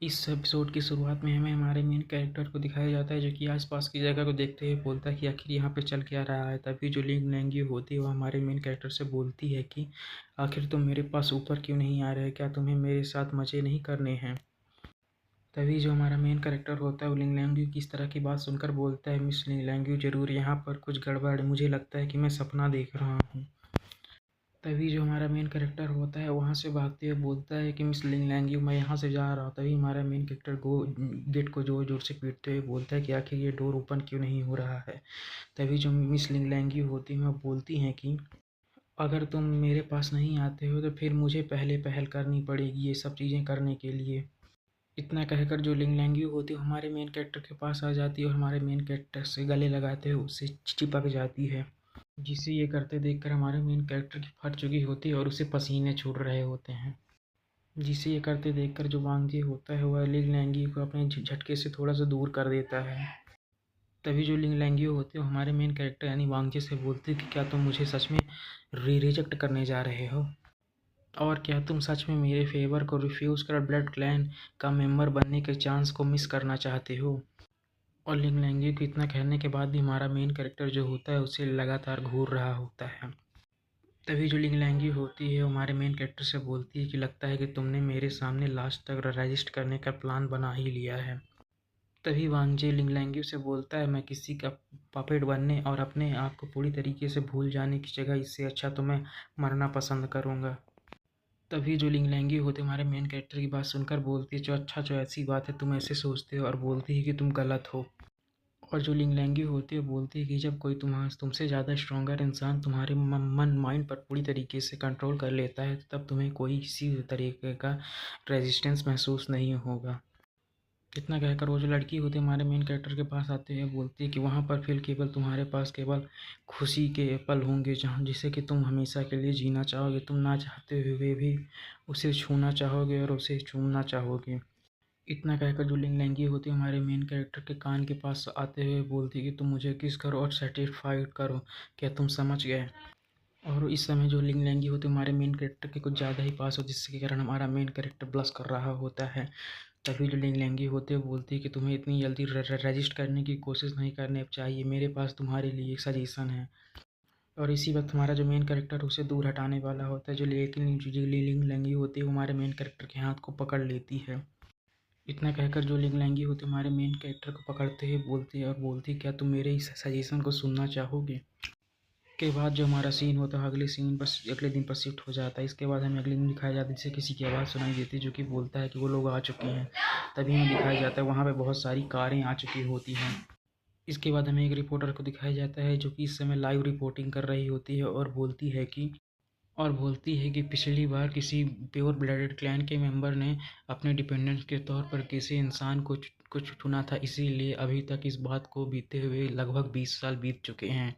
इस एपिसोड की शुरुआत में हमें हमारे मेन कैरेक्टर को दिखाया जाता है जो कि आसपास की जगह को देखते हुए बोलता है कि आखिर यहाँ पे चल क्या रहा है। तभी जो लिंग लैंग्वेज होती है वो हमारे मेन कैरेक्टर से बोलती है कि आखिर तुम मेरे पास ऊपर क्यों नहीं आ रहे, क्या तुम्हें मेरे साथ मज़े नहीं करने हैं। तभी जो हमारा मेन कैरेक्टर होता है वो लिंग लैंग्वेज की इस तरह की बात सुनकर बोलता है, मिस लिंग लैंग्वेज ज़रूर यहाँ पर कुछ गड़बड़ है, मुझे लगता है कि मैं सपना देख रहा हूँ। तभी जो हमारा मेन कैरेक्टर होता है वहाँ से भागते हुए बोलता है कि मिस लिंग लैंग यू, मैं यहाँ से जा रहा हूँ। तभी हमारा मेन कैरेक्टर गेट को जोर जोर से पीटते हुए बोलता है कि आखिर ये डोर ओपन क्यों नहीं हो रहा है। तभी जो मिस लिंग लैंग यू होती हैं वो बोलती हैं कि अगर तुम मेरे पास नहीं आते हो तो फिर मुझे पहले पहल करनी पड़ेगी ये सब चीज़ें करने के लिए। इतना कहकर जो लिंग लैंग यू होती है वो हमारे मेन कैरेक्टर के पास आ जाती है और हमारे मेन कैरेक्टर से गले लगाते हुए उससे चिपक जाती है, जिसे ये करते देखकर हमारे मेन कैरेक्टर की फट चुकी होती है और उसे पसीने छूट रहे होते हैं। जिसे ये करते देखकर जो वांगजी होता है वह लिंग लैंगी को अपने झटके से थोड़ा सा दूर कर देता है। तभी जो लिंग लैंगी होती है वो हमारे मेन कैरेक्टर यानी वांगजी से बोलती है कि क्या तुम मुझे सच में रिजेक्ट करने जा रहे हो, और क्या तुम सच में मेरे फेवर को रिफ्यूज़ कर ब्लड क्लैन का मेंबर बनने के चांस को मिस करना चाहते हो। और लिंग लैंगी को इतना कहने के बाद भी हमारा मेन कैरेक्टर जो होता है उसे लगातार घूर रहा होता है। तभी जो लिंग लैंगी होती है वो हमारे मेन कैरेक्टर से बोलती है कि लगता है कि तुमने मेरे सामने लास्ट तक रजिस्ट करने का प्लान बना ही लिया है। तभी वांगजे लिंग लैंगी से बोलता है, मैं किसी का पपेट बनने और अपने आप को पूरी तरीके से भूल जाने की जगह इससे अच्छा तो मैं मरना पसंद करूँगा। तभी जो लिंग लैंगी होते हमारे मेन कैरेक्टर की बात सुनकर बोलती है, जो अच्छा जो ऐसी बात है तुम ऐसे सोचते हो, और बोलती है कि तुम गलत हो। और जो लिंग लैंगी होती है बोलती है कि जब कोई तुमसे ज़्यादा स्ट्रोंगर इंसान तुम्हारे मन माइंड पर पूरी तरीके से कंट्रोल कर लेता है तब तुम्हें कोई किसी तरीके का रेजिस्टेंस महसूस नहीं होगा। इतना कहकर वो जो लड़की होती है हमारे मेन कैरेक्टर के पास आते हुए बोलती है कि वहाँ पर फिर केवल तुम्हारे पास केवल खुशी के पल होंगे जहाँ जिसे कि तुम हमेशा के लिए जीना चाहोगे, तुम ना चाहते हुए भी उसे छूना चाहोगे और उसे चूमना चाहोगे। इतना कहकर जो लिंग लैंगी होती है हमारे मेन कैरेक्टर के कान के पास आते हुए बोलती है कि तुम मुझे किस करो और सेटिस्फाइड करो, क्या तुम समझ गए। और इस समय जो लिंग लैंगी होती है हमारे मेन कैरेक्टर के कुछ ज़्यादा ही पास हो जिसके कारण हमारा मेन कैरेक्टर ब्लश कर रहा होता है। तभी जो लिंग लैंगी होती है बोलती है कि तुम्हें इतनी जल्दी रजिस्ट करने की कोशिश नहीं करनी चाहिए, मेरे पास तुम्हारे लिए एक सजेशन है। और इसी वक्त हमारा जो मेन कैरेक्टर उसे दूर हटाने वाला होता है, जो लेकिन जो लिंग लैंगी होती है वो हमारे मेन कैरेक्टर के हाथ को पकड़ लेती है। इतना कहकर जो लिंग लैंगी होती है हमारे मेन कैरेक्टर को पकड़ते ही बोलती है और बोलती है, क्या तुम मेरे इस सजेशन को सुनना चाहोगे। के बाद जो हमारा सीन होता है अगले सीन पर अगले दिन पर शिफ्ट हो जाता है। इसके बाद हमें अगले दिन दिखाया जाता है जिससे किसी की आवाज़ सुनाई देती है जो कि बोलता है कि वो लोग आ चुके हैं। तभी हमें दिखाया जाता है वहाँ पे बहुत सारी कारें आ चुकी होती हैं। इसके बाद हमें एक रिपोर्टर को दिखाया जाता है जो कि इस समय लाइव रिपोर्टिंग कर रही होती है और बोलती है कि पिछली बार किसी प्योर ब्लडेड क्लैन के मेंबर ने अपने डिपेंडेंट्स के तौर पर किसी इंसान को कुछ चुना था, इसीलिए अभी तक इस बात को बीते हुए लगभग 20 साल बीत चुके हैं।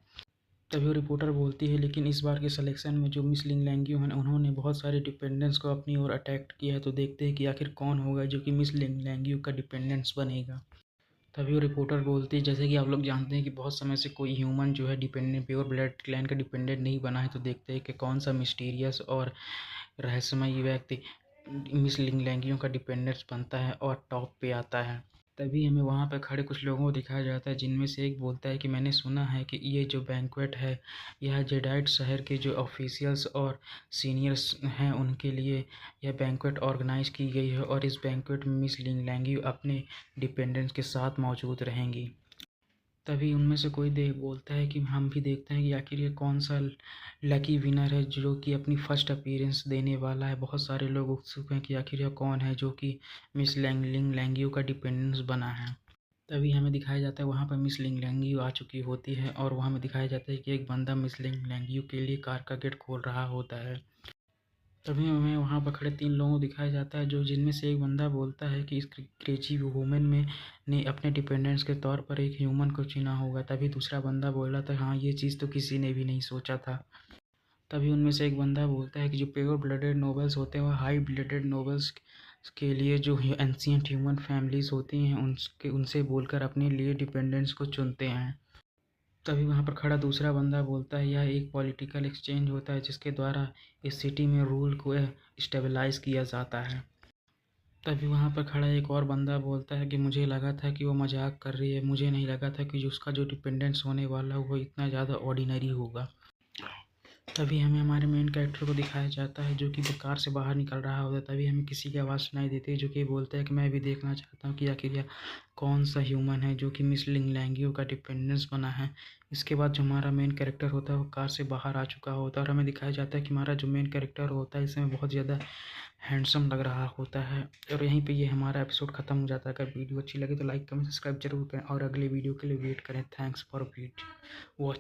तभी वो रिपोर्टर बोलती है, लेकिन इस बार के सिलेक्शन में जो मिस लिंग लैंग्यू हैं उन्होंने बहुत सारे डिपेंडेंट्स को अपनी ओर अटैक किया है, तो देखते हैं कि आखिर कौन होगा जो कि मिस लिंग लैंग्यू का डिपेंडेंट्स बनेगा। तभी वो रिपोर्टर बोलती है, जैसे कि आप लोग जानते हैं कि बहुत समय से कोई ह्यूमन जो है डिपेंडेंट प्योर ब्लड क्लैन का डिपेंडेंट नहीं बना है, तो देखते हैं कि कौन सा मिस्टीरियस और रहस्यमय व्यक्ति मिस लिंग लैंगियों का डिपेंडेंट्स बनता है और टॉप पे आता है। तभी हमें वहाँ पर खड़े कुछ लोगों को दिखाया जाता है जिनमें से एक बोलता है कि मैंने सुना है कि ये जो बैंक्वेट है यह जेडाइट शहर के जो ऑफिशियल्स और सीनियर्स हैं उनके लिए यह बैंक्वेट ऑर्गेनाइज की गई है और इस बैंक्वेट में मिस लिंग लैंगी अपने डिपेंडेंट्स के साथ मौजूद रहेंगी। तभी उनमें से कोई बोलता है कि हम भी देखते हैं कि आखिर ये कौन सा लकी विनर है जो कि अपनी फर्स्ट अपीयरेंस देने वाला है। बहुत सारे लोग उत्सुक हैं कि आखिर यह कौन है जो कि मिस लिंग लैंगियो का डिपेंडेंस बना है। तभी हमें दिखाया जाता है वहाँ पर मिस लिंग लैंगियो आ चुकी होती है और वहाँ हमें दिखाया जाता है कि एक बंदा मिस लिंग लैंगियो के लिए कार का गेट खोल रहा होता है। तभी हमें वहाँ पर खड़े 3 लोगों को दिखाया जाता है जो जिनमें से एक बंदा बोलता है कि इस क्रेजी वूमेन में ने अपने डिपेंडेंट्स के तौर पर एक ह्यूमन को चुना होगा। तभी दूसरा बंदा बोला था, हाँ ये चीज़ तो किसी ने भी नहीं सोचा था। तभी उनमें से एक बंदा बोलता है कि जो प्योर ब्लडेड नोबल्स होते हैं वह हाई ब्लडेड नोबल्स के लिए जो एंशियंट ह्यूमन फैमिलीज होती हैं उनसे बोलकर अपने लिए डिपेंडेंट्स को चुनते हैं। तभी वहाँ पर खड़ा दूसरा बंदा बोलता है, यह एक पॉलिटिकल एक्सचेंज होता है जिसके द्वारा इस सिटी में रूल को स्टेबलाइज किया जाता है। तभी वहाँ पर खड़ा एक और बंदा बोलता है कि मुझे लगा था कि वो मजाक कर रही है, मुझे नहीं लगा था कि जो उसका जो डिपेंडेंस होने वाला वो इतना ज़्यादा ऑर्डिनरी होगा। तभी हमें हमारे मेन कैरेक्टर को दिखाया जाता है जो कि वो कार से बाहर निकल रहा होता है। तभी हमें किसी की आवाज़ सुनाई देती है जो कि बोलता है कि मैं भी देखना चाहता हूँ कि आखिर यह कौन सा ह्यूमन है जो कि मिस लिंग लैंगियो का डिपेंडेंस बना है। इसके बाद जो हमारा मेन कैरेक्टर होता है वो कार से बाहर आ चुका होता है और हमें दिखाया जाता है कि हमारा जो मेन कैरेक्टर होता है इसमें बहुत ज़्यादा हैंडसम लग रहा होता है। और यहीं पे ये हमारा एपिसोड ख़त्म हो जाता है। अगर वीडियो अच्छी लगे तो लाइक कमेंट सब्सक्राइब जरूर करें और अगले वीडियो के लिए वेट करें। Thanks for watch.